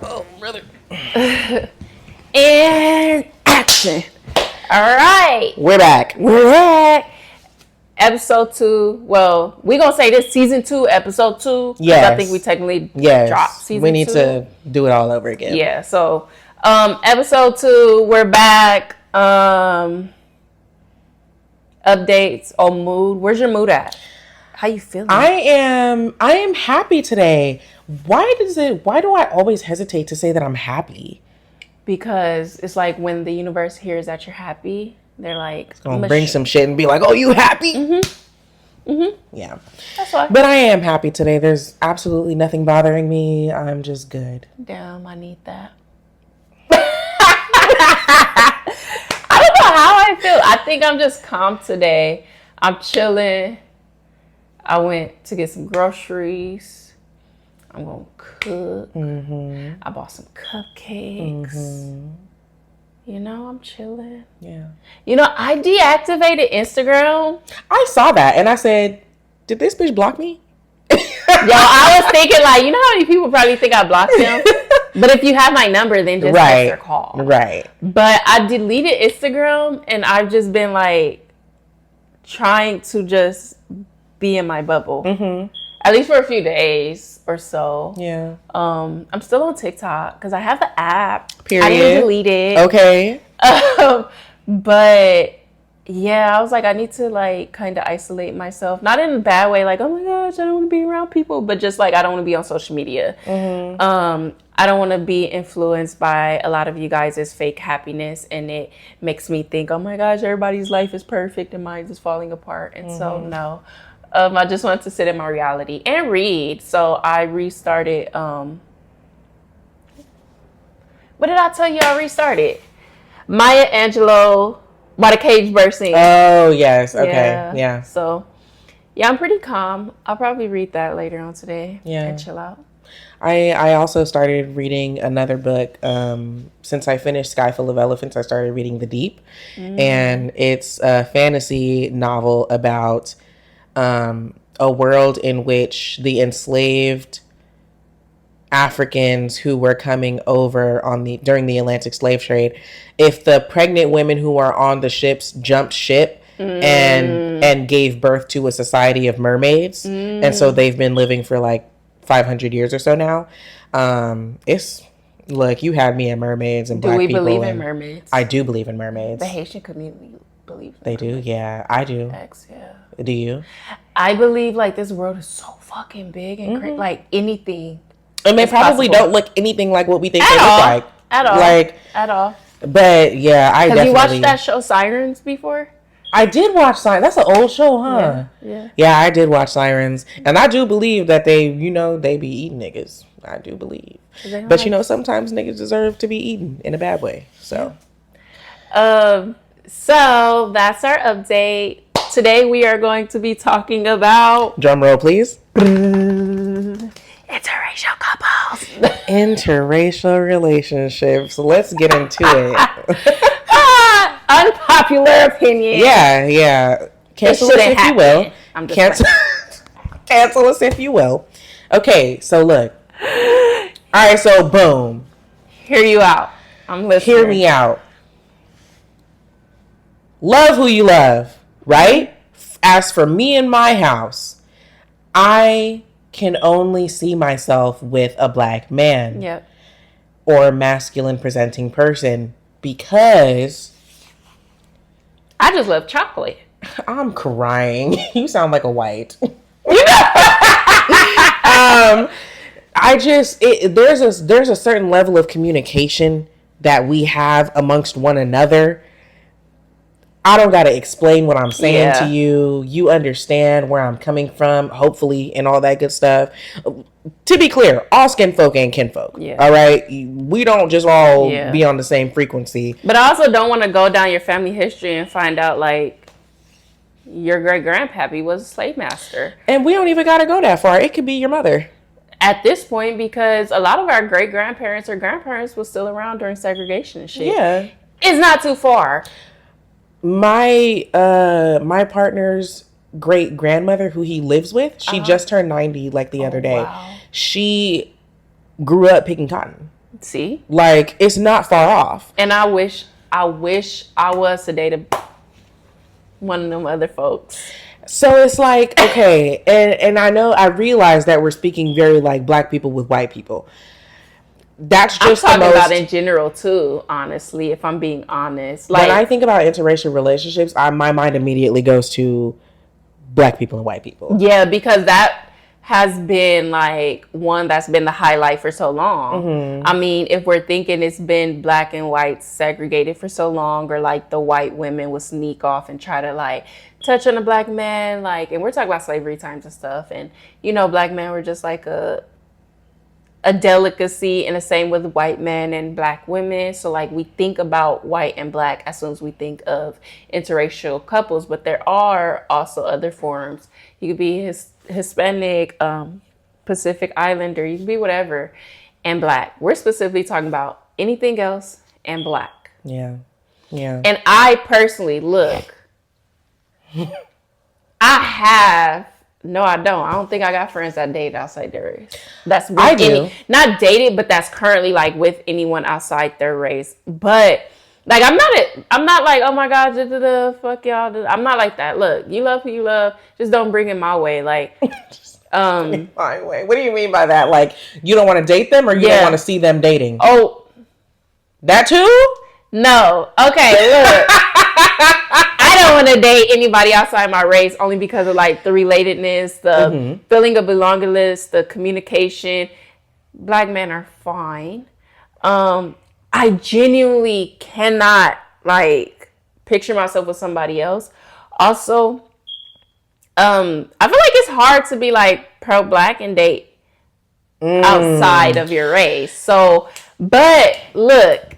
Oh, brother. And action. All right. We're back. Episode 2. Well, we're going to say this season 2, episode 2. Yes. I think we technically dropped season 2. We need to do it all over again. Yeah. So, episode 2, we're back. Updates on mood. Where's your mood at? How you feeling? I am happy today. Why do I always hesitate to say that I'm happy? Because it's like when the universe hears that you're happy, they're like, it's gonna bring some shit and be like, "Oh, you happy?" Yeah. That's why. But I am happy today. There's absolutely nothing bothering me. I'm just good. Damn, I need that. I don't know how I feel. I think I'm just calm today. I'm chilling. I went to get some groceries. I'm gonna cook. I bought some cupcakes. You know, I'm chilling. Yeah. You know, I deactivated Instagram. I saw that and I said, did this bitch block me? Yo, I was thinking like, you know how many people probably think I blocked them? But if you have my number, then just text or call. Right. But I deleted Instagram and I've just been like trying to just be in my bubble. At least for a few days or so. Yeah. I'm still on TikTok because I have the app. Period. I didn't delete it. Okay. But yeah, I was like, I need to like kind of isolate myself. Not in a bad way, like, oh my gosh, I don't want to be around people. But just like, I don't want to be on social media. I don't want to be influenced by a lot of you guys' fake happiness. And it makes me think, oh my gosh, everybody's life is perfect and mine is falling apart. And so, no. I just wanted to sit in my reality and read. So I restarted. What did I tell you I restarted? Maya Angelou, Why the Cage Bird Sings. Oh, yes. Okay. Yeah. So, yeah, I'm pretty calm. I'll probably read that later on today and chill out. I also started reading another book. Since I finished Sky Full of Elephants, I started reading The Deep. And it's a fantasy novel about a world in which the enslaved Africans who were coming over during the Atlantic slave trade, if the pregnant women who are on the ships jumped ship and gave birth to a society of mermaids, and so they've been living for like 500 years or so now. Look, you had me at mermaids and black people. Do we believe in mermaids? I do believe in mermaids. The Haitian community believes in They do? Yeah, I do. Yeah. Do you? I believe like this world is so fucking big and like anything. And they probably don't look anything like what we think they look like. At all. Like, at all. But yeah, I definitely... Have you watched that show Sirens before? I did watch Sirens. That's an old show, huh? Yeah, I did watch Sirens. And I do believe that they be eating niggas. I do believe. But sometimes niggas deserve to be eaten in a bad way. So. So that's our update. Today we are going to be talking about... Drum roll, please. Interracial couples. Interracial relationships. Let's get into it. Unpopular opinion. Yeah. Cancel us if you will. Cancel us if you will. Okay, so look. All right, so boom. Hear you out. I'm listening. Hear me out. Love who you love, right? As for me and my house, I can only see myself with a black man. Yep. Or a masculine presenting person because I just love chocolate. I'm crying. You sound like a white. There's a certain level of communication that we have amongst one another. I don't got to explain what I'm saying to you. You understand where I'm coming from, hopefully, and all that good stuff. To be clear, all skin folk ain't kinfolk. Yeah. All right? We don't just all be on the same frequency. But I also don't want to go down your family history and find out, like, your great-grandpappy was a slave master. And we don't even got to go that far. It could be your mother. At this point, because a lot of our great-grandparents or grandparents was still around during segregation and shit. Yeah. It's not too far. My partner's great grandmother, who he lives with, she just turned 90 like the other day. Wow. She grew up picking cotton. See? Like, it's not far off. And I wish I was to date one of them other folks. So it's like, okay, and I realize that we're speaking very like black people with white people. That's just I'm talking about in general too, honestly, if I'm being honest. Like, when I think about interracial relationships, my mind immediately goes to black people and white people. Yeah, because that has been like one that's been the highlight for so long. Mm-hmm. I mean, if we're thinking it's been black and white segregated for so long, or like the white women will sneak off and try to like touch on a black man, like, and we're talking about slavery times and stuff, and you know, black men were just like a delicacy, and the same with white men and black women. So like we think about white and black as soon as we think of interracial couples, but there are also other forms. You could be Hispanic, Pacific Islander, you can be whatever, and black. We're specifically talking about anything else and black. Yeah. Yeah. And I personally No, I don't. I don't think I got friends that date outside their race. That's with I do. Not dated, but that's currently like with anyone outside their race. But like, I'm not like, oh my God, fuck y'all. I'm not like that. Look, you love who you love. Just don't bring it my way. Like, my way. What do you mean by that? Like, you don't want to date them, or you don't want to see them dating? Oh, that too? No. Okay, look. I don't want to date anybody outside my race, only because of like the relatedness, the feeling of belongingness, the communication. Black men are fine. I genuinely cannot like picture myself with somebody else. Also, I feel like it's hard to be like pro-black and date outside of your race. So, but look,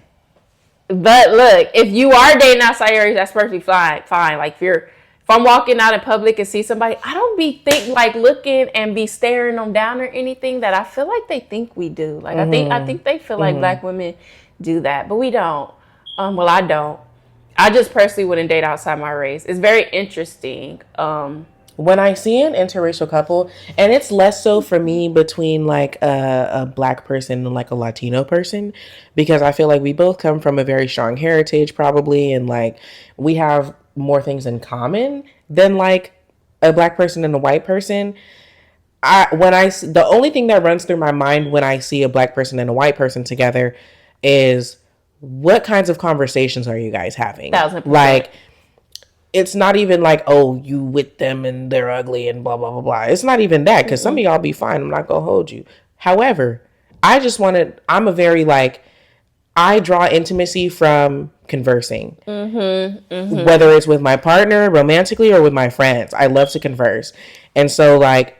if you are dating outside your race, that's perfectly fine. Like if I'm walking out in public and see somebody, I don't be looking and be staring them down or anything that I feel like they think we do. Like I think they feel like black women do that, but we don't. Well, I don't. I just personally wouldn't date outside my race. It's very interesting. When I see an interracial couple, and it's less so for me between like a black person and like a Latino person, because I feel like we both come from a very strong heritage probably, and like we have more things in common than like a black person and a white person. The only thing that runs through my mind when I see a black person and a white person together is, what kinds of conversations are you guys having? 1,000%. Like, it's not even like, oh, you with them and they're ugly and blah, blah, blah, blah. It's not even that, because some of y'all be fine. I'm not going to hold you. However, I'm a very like, I draw intimacy from conversing. Whether it's with my partner romantically or with my friends. I love to converse. And so like,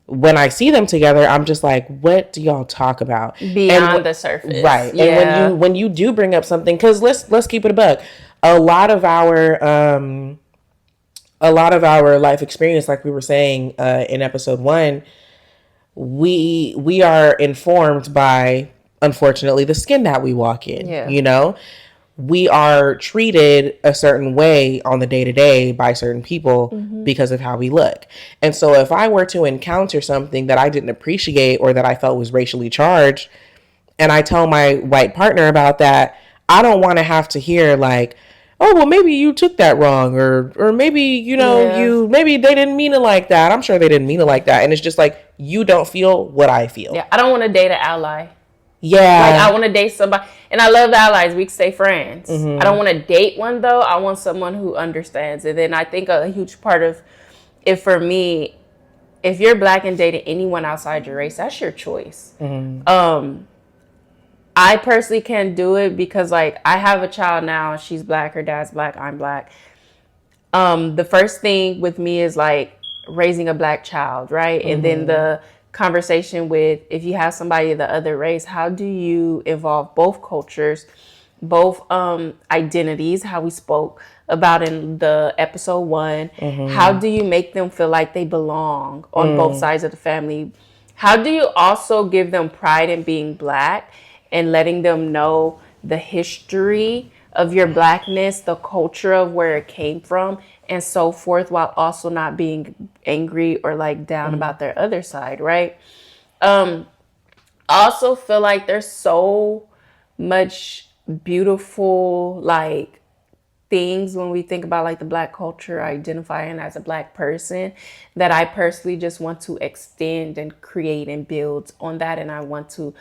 when I see them together, I'm just like, what do y'all talk about? Beyond the surface. Right. Yeah. And when you do bring up something, because let's keep it a buck. A lot of our life experience, like we were saying in episode 1, we are informed by, unfortunately, the skin that we walk in. Yeah. You know, we are treated a certain way on the day-to-day by certain people because of how we look. And so if I were to encounter something that I didn't appreciate or that I felt was racially charged, and I tell my white partner about that, I don't want to have to hear like, oh, well, maybe you took that wrong, or maybe, maybe they didn't mean it like that. I'm sure they didn't mean it like that. And it's just like, you don't feel what I feel. Yeah, I don't want to date an ally. Yeah. Like, I want to date somebody, and I love allies. We can stay friends. I don't want to date one, though. I want someone who understands. And then I think a huge part of it for me, if you're black and dating anyone outside your race, that's your choice. I personally can't do it because, like, I have a child now. She's black. Her dad's black. I'm black. The first thing with me is, like, raising a black child, right? And then the conversation with, if you have somebody of the other race, how do you involve both cultures, both identities, how we spoke about in the episode 1. How do you make them feel like they belong on both sides of the family? How do you also give them pride in being black and letting them know the history of your blackness, the culture of where it came from, and so forth, while also not being angry or like down about their other side, right? I also feel like there's so much beautiful, like, things when we think about like the Black culture, identifying as a Black person, that I personally just want to extend and create and build on that, and I want to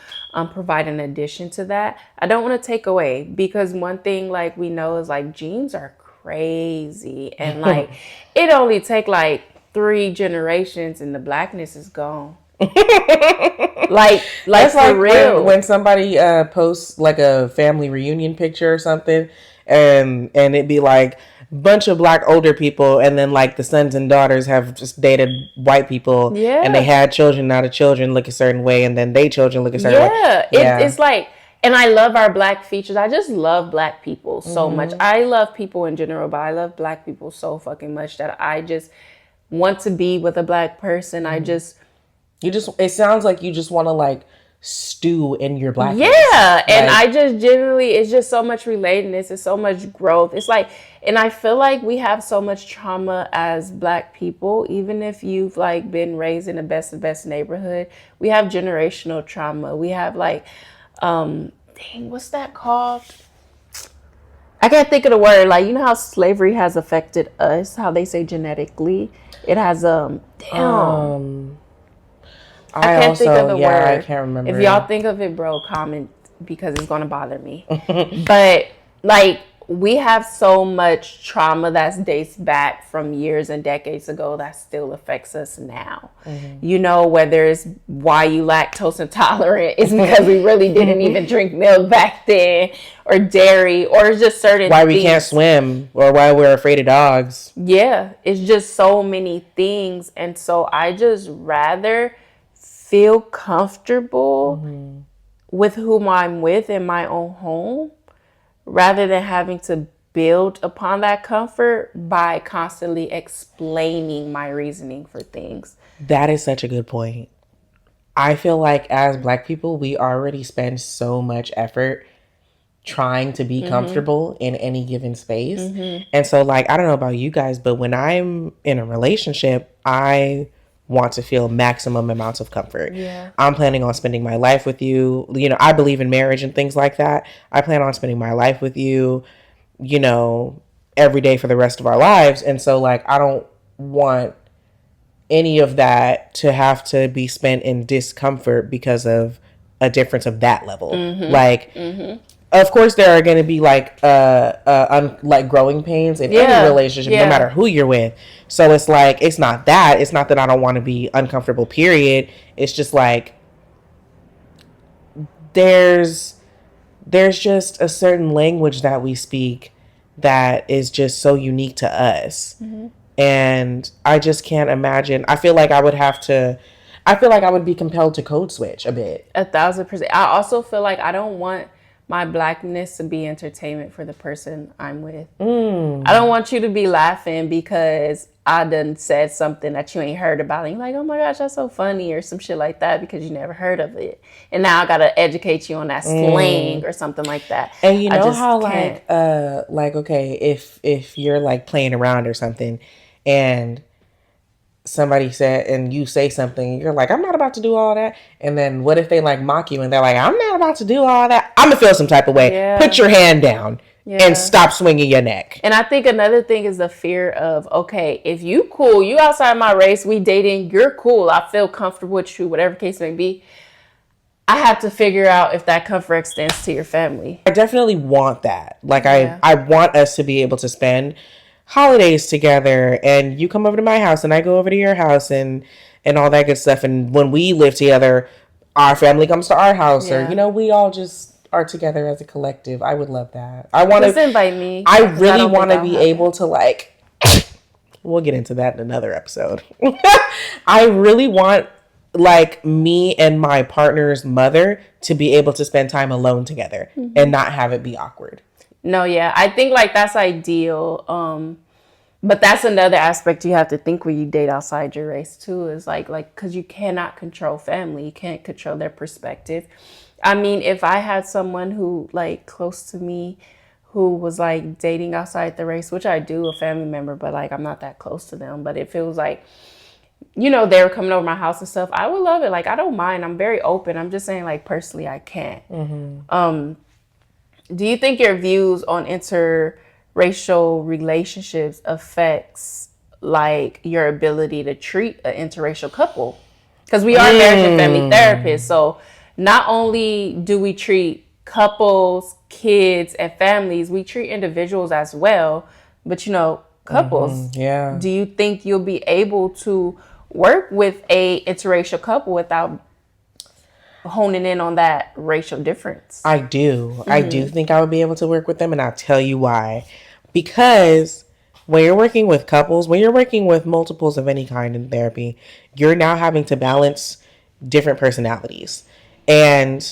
provide an addition to that. I don't want to take away, because one thing like we know is like genes are crazy, and like it only take like 3 generations and the Blackness is gone. like That's for like real. when somebody posts like a family reunion picture or something, and it'd be like bunch of Black older people, and then like the sons and daughters have just dated white people, and they had children. Now the children look a certain way, and then they children look a certain way. It's like, and I love our Black features. I just love Black people so much. I love people in general, but I love Black people so fucking much that I just want to be with a Black person. It sounds like you just want to like stew in your Blackness. Yeah, and I just generally, it's just so much relatedness. It's so much growth. It's like, and I feel like we have so much trauma as Black people, even if you've like been raised in the best neighborhood. We have generational trauma. We have like, what's that called? I can't think of the word. Like, you know how slavery has affected us? How they say genetically, it has I can't think of the word. I can't remember. If y'all think of it, bro, comment, because it's going to bother me. But, like, we have so much trauma that dates back from years and decades ago that still affects us now. You know, whether it's why you lactose intolerant, it's because we really didn't even drink milk back then, or dairy, or just certain why we can't swim, or why we're afraid of dogs. Yeah, it's just so many things. And so I just rather feel comfortable with whom I'm with in my own home, rather than having to build upon that comfort by constantly explaining my reasoning for things. That is such a good point. I feel like as Black people, we already spend so much effort trying to be comfortable in any given space. And so, like, I don't know about you guys, but when I'm in a relationship, I want to feel maximum amounts of comfort. I'm planning on spending my life with you. You know, I believe in marriage and things like that. I plan on spending my life with you, you know, every day for the rest of our lives. And so, like, I don't want any of that to have to be spent in discomfort because of a difference of that level. Like, of course, there are going to be like like growing pains in any relationship, no matter who you're with. So it's like, it's not that I don't want to be uncomfortable, period. It's just like there's just a certain language that we speak that is just so unique to us. And I just can't imagine. I feel like I would be compelled to code switch a bit. 1,000%. I also feel like I don't want my Blackness to be entertainment for the person I'm with. I don't want you to be laughing because I done said something that you ain't heard about. And you're like, oh my gosh, that's so funny, or some shit like that, because you never heard of it. And now I got to educate you on that slang or something like that. And you know how like, okay, if you're like playing around or something and somebody said, and you say something, you're like, I'm not about to do all that. And then what if they like mock you and they're like, I'm not about to do all that. I'm gonna feel some type of way. Put your hand down and stop swinging your neck. And I think another thing is the fear of, okay, if you cool, you outside my race, we dating, you're cool, I feel comfortable with you, whatever case may be. I have to figure out if that comfort extends to your family. I definitely want that. Like, I want us to be able to spend holidays together, and you come over to my house and I go over to your house, and all that good stuff. And when we live together, our family comes to our house, or, you know, we all just are together as a collective. I would love that. I want to invite me. I really want to be able to, like, we'll get into that in another episode. I really want, like, me and my partner's mother to be able to spend time alone together and not have it be awkward. No, yeah. I think, like, that's ideal. But that's another aspect you have to think when you date outside your race, too, is like, because you cannot control family. You can't control their perspective. I mean, if I had someone who, like, close to me who was, like, dating outside the race, which I do, a family member, but, like, I'm not that close to them. But if it was, like, you know, they were coming over my house and stuff, I would love it. Like, I don't mind. I'm very open. I'm just saying, like, personally, I can't. Do you think your views on interracial relationships affects like your ability to treat an interracial couple? Because we are marriage and family therapists, so not only do we treat couples, kids, and families, we treat individuals as well. But couples. Yeah. Do you think you'll be able to work with a interracial couple without honing in on that racial difference? I do. I do think I would be able to work with them, and I'll tell you why. Because when you're working with couples, when you're working with multiples of any kind in therapy, you're now having to balance different personalities. And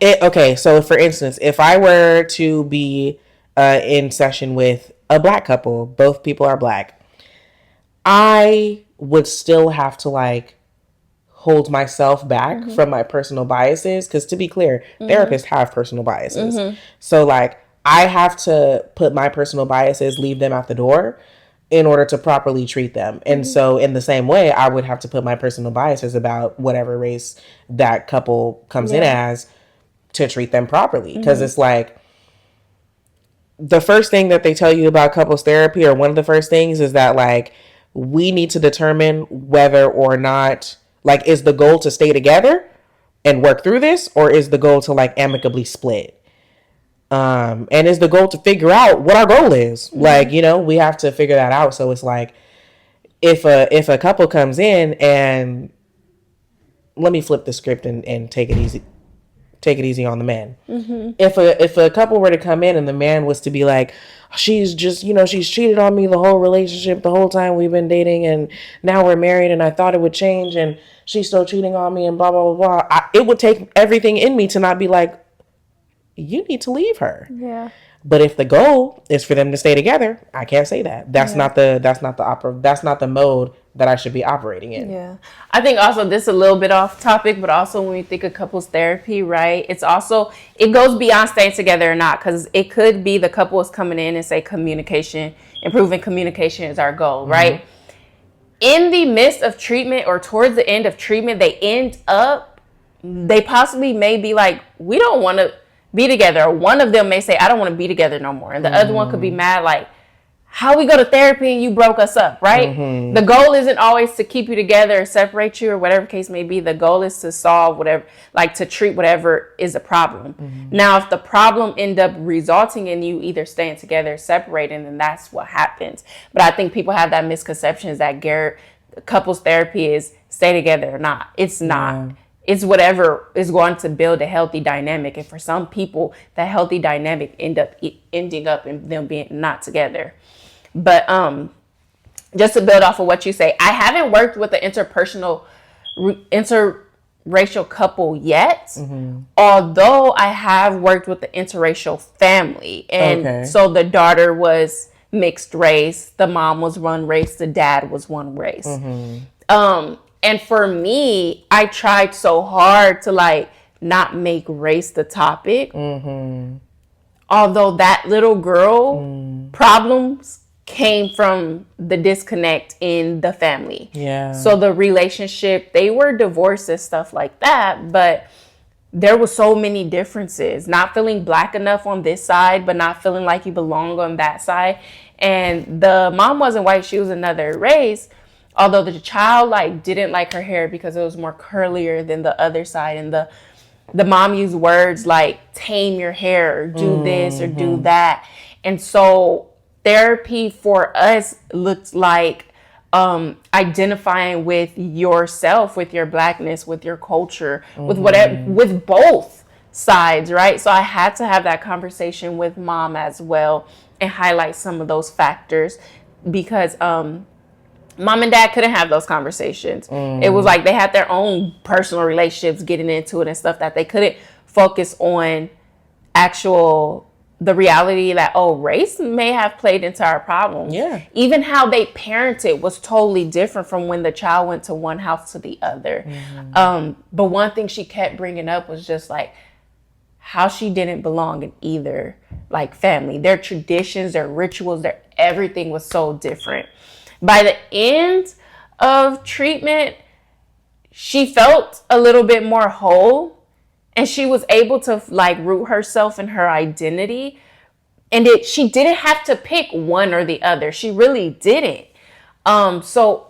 so for instance, if I were to be in session with a black couple, both people are black, I would still have to like hold myself back from my personal biases. Because to be clear, therapists have personal biases. So like I have to put my personal biases, leave them at the door in order to properly treat them. And so in the same way, I would have to put my personal biases about whatever race that couple comes in as to treat them properly. Because it's like the first thing that they tell you about couples therapy, or one of the first things, is that like we need to determine whether or not, like, is the goal to stay together and work through this, or is the goal to like amicably split? And is the goal to figure out what our goal is? Like, we have to figure that out. So it's like, if a couple comes in, and let me flip the script and take it easy on the man. If a couple were to come in and the man was to be like, she's just, she's cheated on me the whole relationship, the whole time we've been dating, and now we're married, and I thought it would change, and she's still cheating on me, and blah, blah, blah, blah. It would take everything in me to not be like, you need to leave her. Yeah. But if the goal is for them to stay together, I can't say that. That's not the mode that I should be operating in. Yeah. I think also this is a little bit off topic, but also when we think of couples therapy, right? It goes beyond staying together or not, because it could be the couple is coming in and say improving communication is our goal, right? In the midst of treatment or towards the end of treatment, they possibly may be like, we don't want to be together. One of them may say, I don't want to be together no more. And the other one could be mad like, how we go to therapy and you broke us up, right? The goal isn't always to keep you together or separate you or whatever case may be. The goal is to solve whatever, like to treat whatever is a problem. Now, if the problem end up resulting in you either staying together or separating, then that's what happens. But I think people have that misconception is that couples therapy is stay together or not. It's not. It's whatever is going to build a healthy dynamic. And for some people, that healthy dynamic ending up in them being not together. But just to build off of what you say, I haven't worked with an interracial couple yet, although I have worked with the interracial family. And so the daughter was mixed race, the mom was one race, the dad was one race. And for me, I tried so hard to like not make race the topic. Although that little girl problems came from the disconnect in the family. Yeah. So the relationship, they were divorced and stuff like that, but there were so many differences. Not feeling black enough on this side, but not feeling like you belong on that side. And the mom wasn't white, she was another race. Although the child like didn't like her hair because it was more curlier than the other side. And the mom used words like tame your hair or do this or do that. And so therapy for us looks like identifying with yourself, with your blackness, with your culture, with whatever, with both sides, right? So I had to have that conversation with mom as well and highlight some of those factors because mom and dad couldn't have those conversations. It was like they had their own personal relationships getting into it and stuff that they couldn't focus on the reality that, race may have played into our problems. Yeah. Even how they parented was totally different from when the child went to one house to the other. But one thing she kept bringing up was just like how she didn't belong in either like family. Their traditions, their rituals, their everything was so different. By the end of treatment, she felt a little bit more whole And she was able to like root herself in her identity. And she didn't have to pick one or the other. She really didn't. So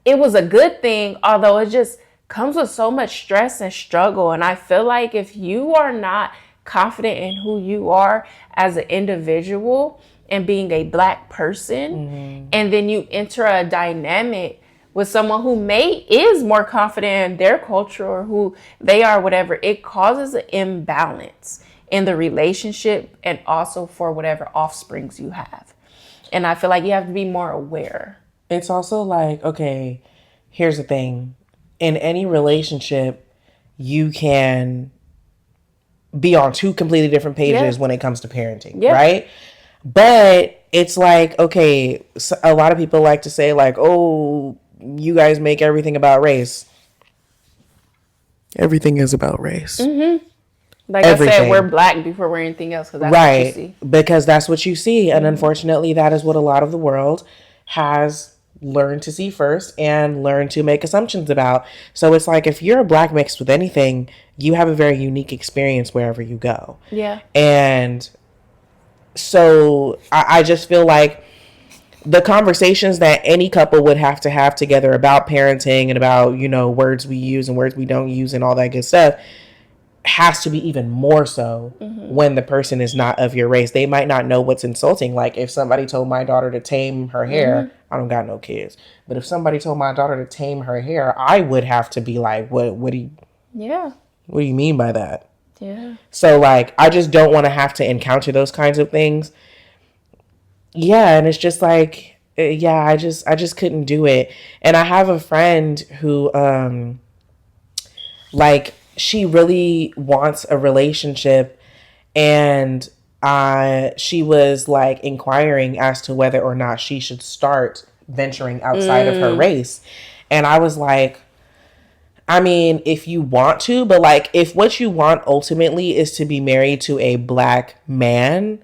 it was a good thing, although it just comes with so much stress and struggle. And I feel like if you are not confident in who you are as an individual and being a Black person, and then you enter a dynamic with someone who is more confident in their culture or who they are, whatever, it causes an imbalance in the relationship and also for whatever offsprings you have. And I feel like you have to be more aware. It's also like, okay, here's the thing. In any relationship, you can be on two completely different pages when it comes to parenting, right? But it's like, okay, so a lot of people like to say like, oh, you guys make everything about race. Everything is about race. Mm-hmm. Like everything. I said, we're Black before we're anything else because that's what you see. Because that's what you see. And unfortunately, that is what a lot of the world has learned to see first and learned to make assumptions about. So it's like if you're a Black mixed with anything, you have a very unique experience wherever you go. Yeah. And so I just feel like the conversations that any couple would have to have together about parenting and about, you know, words we use and words we don't use and all that good stuff has to be even more so when the person is not of your race. They might not know what's insulting. Like if somebody told my daughter to tame her hair, I don't got no kids. But if somebody told my daughter to tame her hair, I would have to be like, what do you mean by that? Yeah. So like, I just don't want to have to encounter those kinds of things. Yeah. And it's just like, I just couldn't do it. And I have a friend who, like, she really wants a relationship, and she was like inquiring as to whether or not she should start venturing outside of her race. And I was like, I mean, if you want to, but like if what you want ultimately is to be married to a Black man,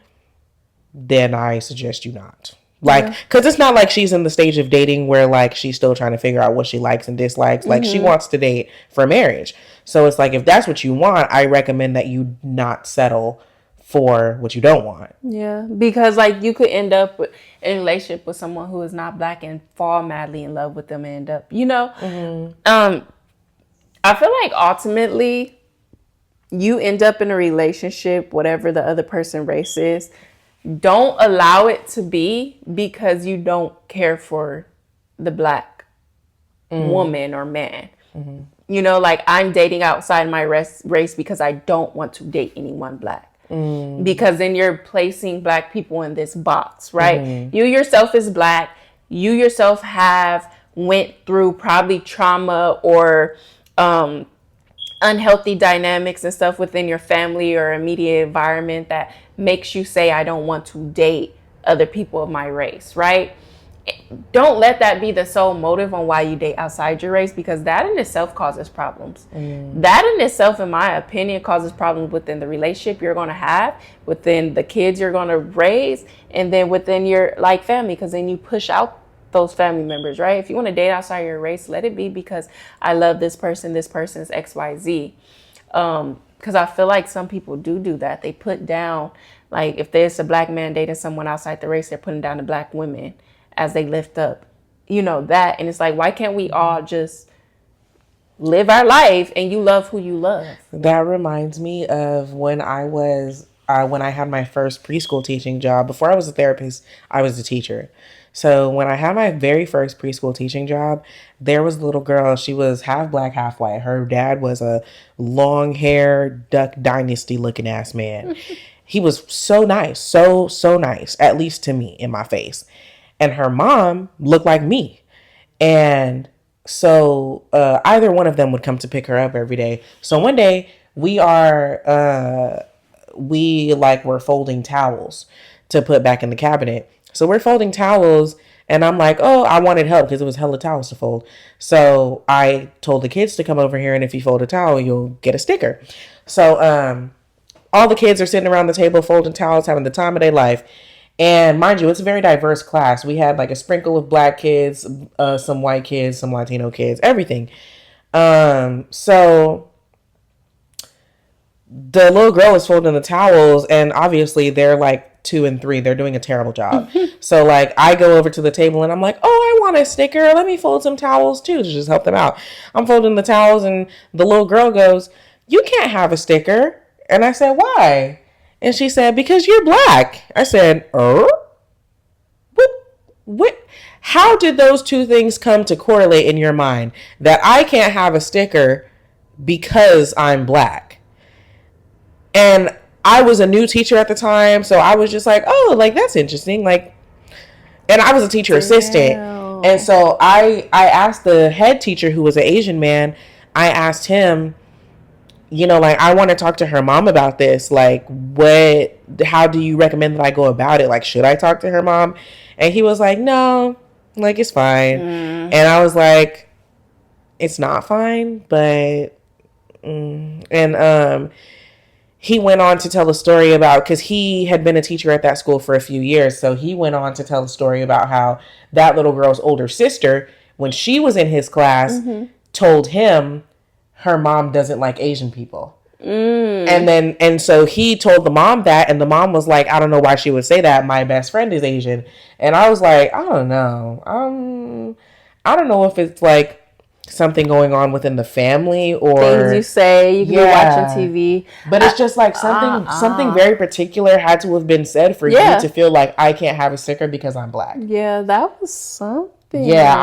then I suggest you not. Like, because it's not like she's in the stage of dating where like she's still trying to figure out what she likes and dislikes. Like she wants to date for marriage. So it's like, if that's what you want, I recommend that you not settle for what you don't want. Yeah, because like you could end up in a relationship with someone who is not Black and fall madly in love with them and end up, you know. I feel like ultimately you end up in a relationship, whatever the other person's race is. Don't allow it to be because you don't care for the Black woman or man. You know, like I'm dating outside my race because I don't want to date anyone Black. Because then you're placing Black people in this box, right? You yourself is Black. You yourself have went through probably trauma or unhealthy dynamics and stuff within your family or immediate environment that makes you say, I don't want to date other people of my race, right? Don't let that be the sole motive on why you date outside your race, because that in itself causes problems. That in itself, in my opinion, causes problems within the relationship you're going to have, within the kids you're going to raise, and then within your like family, because then you push out those family members, right? If you want to date outside your race, let it be because I love this person's XYZ. Because I feel like some people do that. They put down, like if there's a Black man dating someone outside the race, they're putting down the Black women as they lift up, you know, that. And it's like, why can't we all just live our life and you love who you love? That reminds me of when I had my first preschool teaching job. Before I was a therapist, I was a teacher. So when I had my very first preschool teaching job, there was a little girl. She was half Black, half white. Her dad was a long hair, Duck Dynasty looking ass man. He was so nice, so nice, at least to me, in my face. And her mom looked like me. And so either one of them would come to pick her up every day. So one day we were folding towels to put back in the cabinet. So we're folding towels and I'm like, oh, I wanted help because it was hella towels to fold. So I told the kids to come over here, and if you fold a towel, you'll get a sticker. So all the kids are sitting around the table folding towels, having the time of their life. And mind you, it's a very diverse class. We had like a sprinkle of Black kids, some white kids, some Latino kids, everything. So the little girl is folding the towels, and obviously they're like 2 and 3. They're doing a terrible job. So like I go over to the table and I'm like, oh, I want a sticker. Let me fold some towels too to just help them out. I'm folding the towels and the little girl goes, you can't have a sticker. And I said, why? And she said, because you're black. I said, what? How did those two things come to correlate in your mind? That I can't have a sticker because I'm black. And I was a new teacher at the time, so I was just like, oh, like, that's interesting. Like, and I was a teacher assistant. And so I asked the head teacher, who was an Asian man, I asked him, you know, like, I want to talk to her mom about this. Like, how do you recommend that I go about it? Like, should I talk to her mom? And he was like, no, like, it's fine. And I was like, it's not fine, but, he went on to tell a story about, because he had been a teacher at that school for a few years. So he went on to tell a story about how that little girl's older sister, when she was in his class, told him her mom doesn't like Asian people. And so he told the mom that, and the mom was like, I don't know why she would say that. My best friend is Asian. And I was like, I don't know. I don't know if it's like something going on within the family or things you say, you can be watching TV. But it's just like something very particular had to have been said for you to feel like I can't have a sticker because I'm black. Yeah, that was something. Yeah,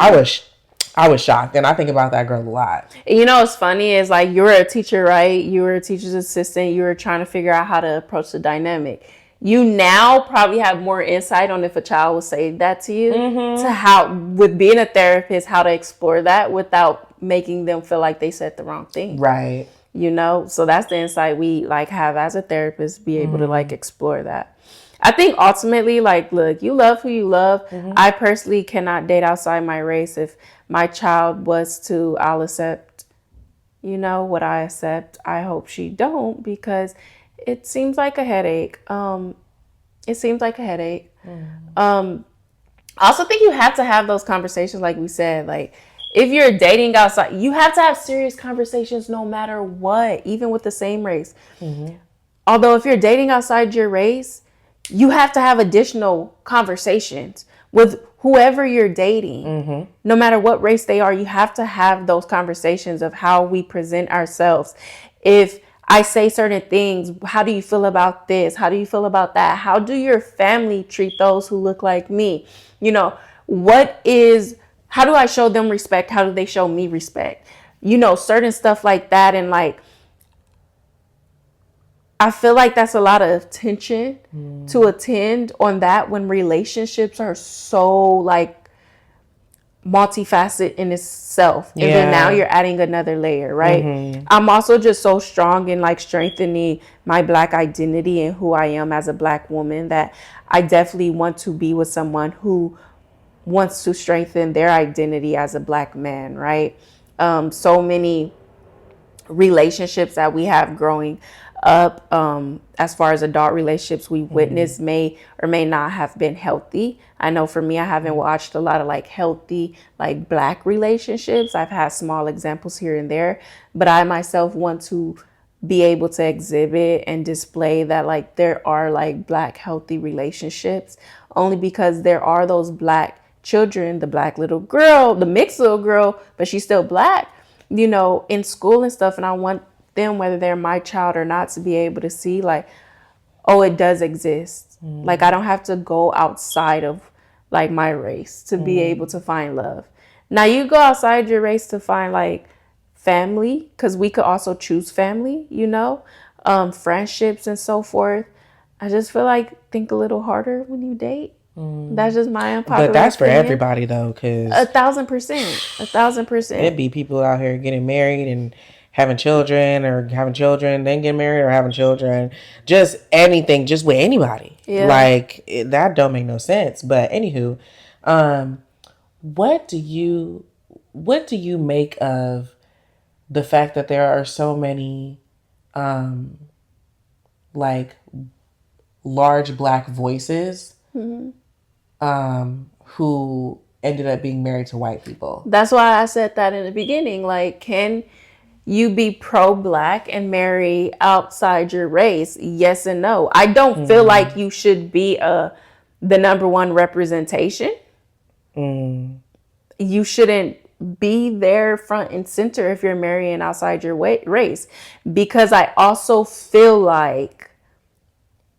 I was shocked, and I think about that girl a lot. You know what's funny is, like, you were a teacher, right? You were a teacher's assistant. You were trying to figure out how to approach the dynamic. You now probably have more insight on if a child will say that to you, to how, with being a therapist, how to explore that without making them feel like they said the wrong thing. Right. You know, so that's the insight we like have as a therapist, be able to like explore that. I think ultimately, like, look, you love who you love. I personally cannot date outside my race. If my child was to, I'll accept, you know, what I accept. I hope she don't, because it seems like a headache. It seems like a headache. I also think you have to have those conversations, like we said. Like, if you're dating outside, you have to have serious conversations no matter what, even with the same race. Although if you're dating outside your race, you have to have additional conversations with whoever you're dating. No matter what race they are, you have to have those conversations of how we present ourselves. If I say certain things, how do you feel about this? How do you feel about that? How do your family treat those who look like me? You know, how do I show them respect? How do they show me respect? You know, certain stuff like that. And like, I feel like that's a lot of attention to attend on that when relationships are so like multifaceted in itself. And then now you're adding another layer, right? I'm also just so strong in like strengthening my black identity and who I am as a black woman, that I definitely want to be with someone who wants to strengthen their identity as a black man, right? So many relationships that we have growing up, as far as adult relationships we witnessed, may or may not have been healthy. I know for me, I haven't watched a lot of like healthy, like black relationships. I've had small examples here and there, but I myself want to be able to exhibit and display that like there are like black healthy relationships, only because there are those black children, the black little girl, the mixed little girl, but she's still black, you know, in school and stuff. And I want them, whether they're my child or not, to be able to see like, oh, it does exist. Like, I don't have to go outside of like my race to be able to find love. Now you go outside your race to find like family, because we could also choose family, you know, friendships and so forth. I just feel like think a little harder when you date. That's just my unpopular But that's opinion. for everybody though, because 1,000%. It'd be people out here getting married and having children, or having children, then getting married, or having children. Just anything, just with anybody. Yeah. Like, that don't make no sense. But anywho, what do you make of the fact that there are so many like large black voices who ended up being married to white people? That's why I said that in the beginning. Like, can you be pro-black and marry outside your race? Yes and no. I don't feel like you should be the number one representation. You shouldn't be there front and center if you're marrying outside your race, because I also feel like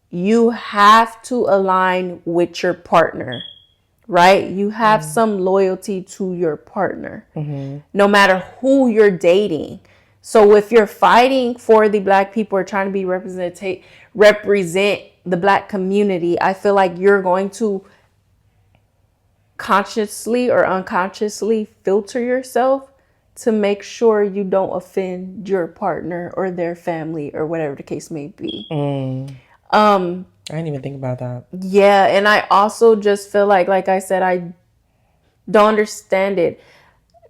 you have to align with your partner, right? You have some loyalty to your partner, no matter who you're dating. So if you're fighting for the black people or trying to be represent the black community, I feel like you're going to consciously or unconsciously filter yourself to make sure you don't offend your partner or their family or whatever the case may be. I didn't even think about that. Yeah, and I also just feel like I said, I don't understand it.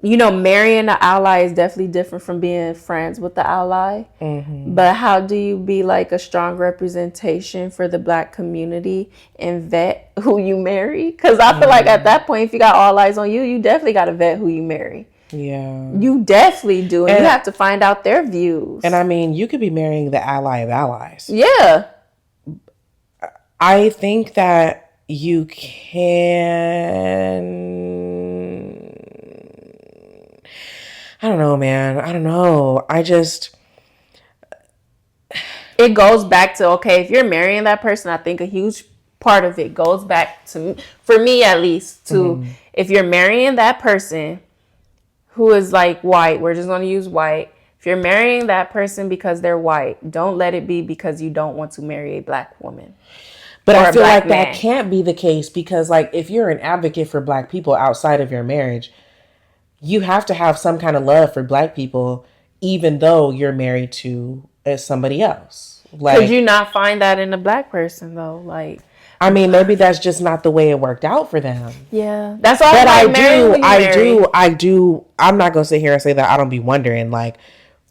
Marrying an ally is definitely different from being friends with the ally. But how do you be like a strong representation for the black community and vet who you marry? Because I feel like at that point, if you got all eyes on you, you definitely got to vet who you marry. Yeah. You definitely do. And you have to find out their views. And I mean, you could be marrying the ally of allies. Yeah. I think that you can... I don't know, man. I don't know. It goes back to, okay, if you're marrying that person, I think a huge part of it goes back to, for me at least, to if you're marrying that person who is like white, we're just going to use white. If you're marrying that person because they're white, don't let it be because you don't want to marry a black woman. But I feel like that can't be the case, because like if you're an advocate for black people outside of your marriage, you have to have some kind of love for black people, even though you're married to somebody else. Like, could you not find that in a black person though? Like, I mean, maybe that's just not the way it worked out for them. Yeah, that's all. But I do. I'm not gonna sit here and say that I don't be wondering, like,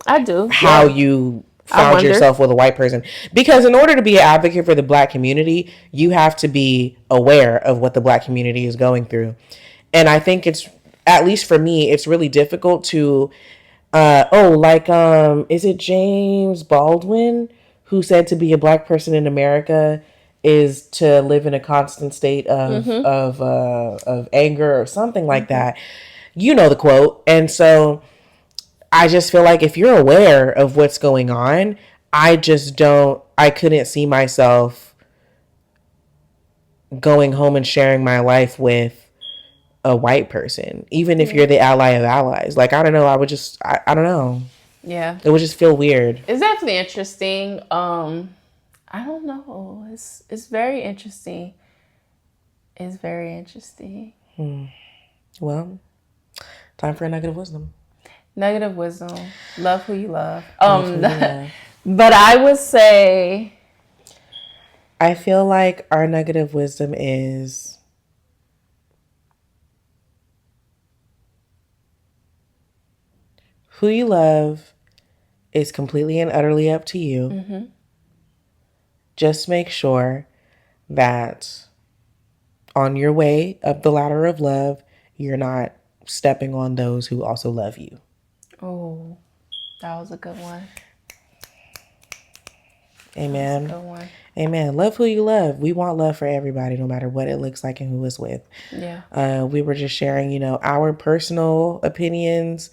I do, how you found yourself with a white person. Because in order to be an advocate for the black community, you have to be aware of what the black community is going through. And I think it's, at least for me, it's really difficult to, is it James Baldwin who said to be a black person in America is to live in a constant state of anger or something like that. You know the quote. And so I just feel like if you're aware of what's going on, I couldn't see myself going home and sharing my life with a white person, even if you're the ally of allies. Like, I don't know. I don't know. Yeah. It would just feel weird. It's definitely interesting. I don't know. It's very interesting. It's very interesting. Well, time for a nugget of wisdom. Nugget of wisdom. Love who you love. But I would say, I feel like our nugget of wisdom is, who you love is completely and utterly up to you. Just make sure that on your way up the ladder of love, you're not stepping on those who also love you. Oh, that was a good one. Amen. That was a good one. Amen. Love who you love. We want love for everybody, no matter what it looks like and who it's with. Yeah. We were just sharing, our personal opinions.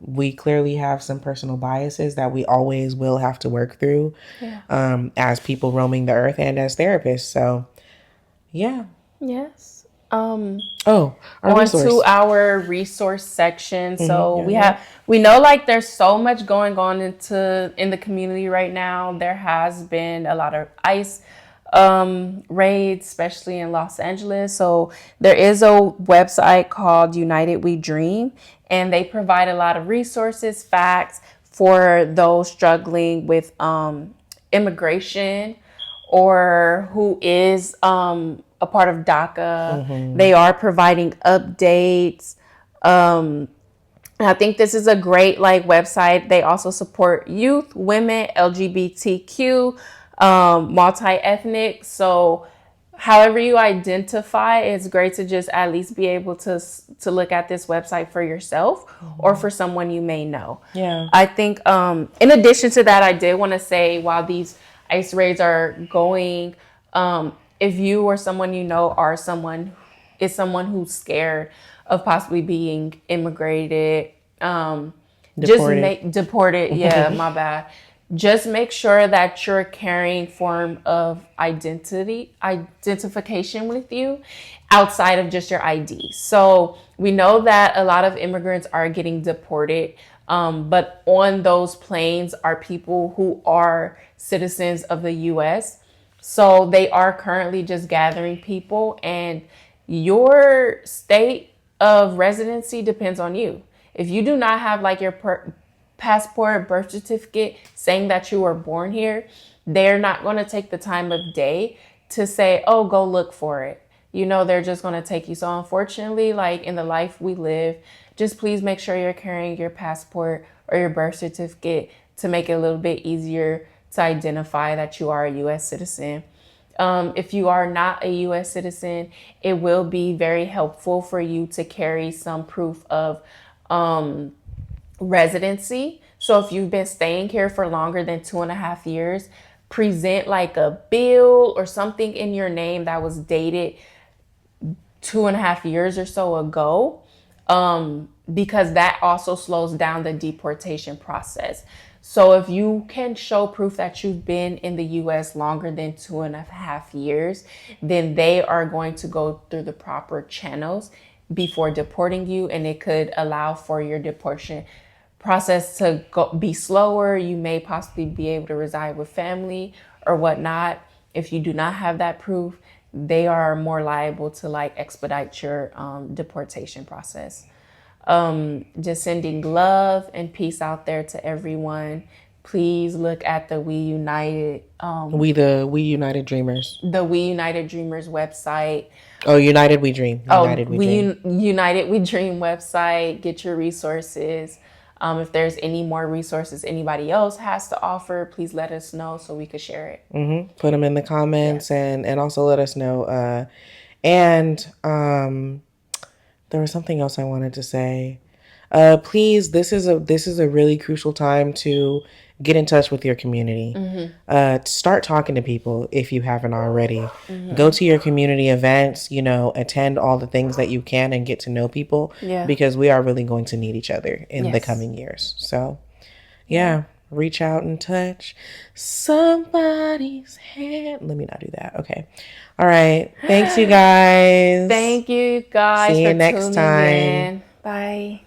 We clearly have some personal biases that we always will have to work through, as people roaming the earth and as therapists. So, yeah. Yes. On resource. To our resource section. So we know like there's so much going on in the community right now. There has been a lot of ICE raids, especially in Los Angeles. So there is a website called United We Dream, and they provide a lot of resources, facts for those struggling with immigration or who is a part of DACA. They are providing updates. I think this is a great website. They also support youth, women, LGBTQ, multi-ethnic. So however you identify, it's great to just at least be able to look at this website for yourself or for someone you may know. Yeah. I think in addition to that, I did want to say while these ICE raids are going, if you or someone you know is someone who's scared of possibly being immigrated, deported. Yeah, my bad. Just make sure that you're carrying form of identification with you outside of just your ID. So we know that a lot of immigrants are getting deported, but on those planes are people who are citizens of the U.S. So they are currently just gathering people, and your state of residency depends on you. If you do not have like your passport, birth certificate saying that you were born here, they're not going to take the time of day to say, oh, go look for it. They're just going to take you. So unfortunately, like in the life we live, just please make sure you're carrying your passport or your birth certificate to make it a little bit easier to identify that you are a U.S. citizen. If you are not a U.S. citizen, it will be very helpful for you to carry some proof of residency. So if you've been staying here for longer than 2.5 years, present like a bill or something in your name that was dated 2.5 years or so ago, because that also slows down the deportation process. So if you can show proof that you've been in the U.S. longer than 2.5 years, then they are going to go through the proper channels before deporting you, and it could allow for your deportation process to be slower. You may possibly be able to reside with family or whatnot. If you do not have that proof, they are more liable to like expedite your deportation process. Just sending love and peace out there to everyone. Please look at the We United We United Dreamers. The We United Dreamers website. Oh, United We Dream. United We Dream website. Get your resources. If there's any more resources anybody else has to offer, please let us know so we could share it. Mm-hmm. Put them in the comments, and also let us know. And there was something else I wanted to say. Please, this is a really crucial time to get in touch with your community. Mm-hmm. Start talking to people if you haven't already. Mm-hmm. Go to your community events, attend all the things that you can and get to know people, because we are really going to need each other in the coming years. So, reach out and touch somebody's hand. Let me not do that. Okay. All right. Thanks, you guys. Thank you guys. See you next time. Bye.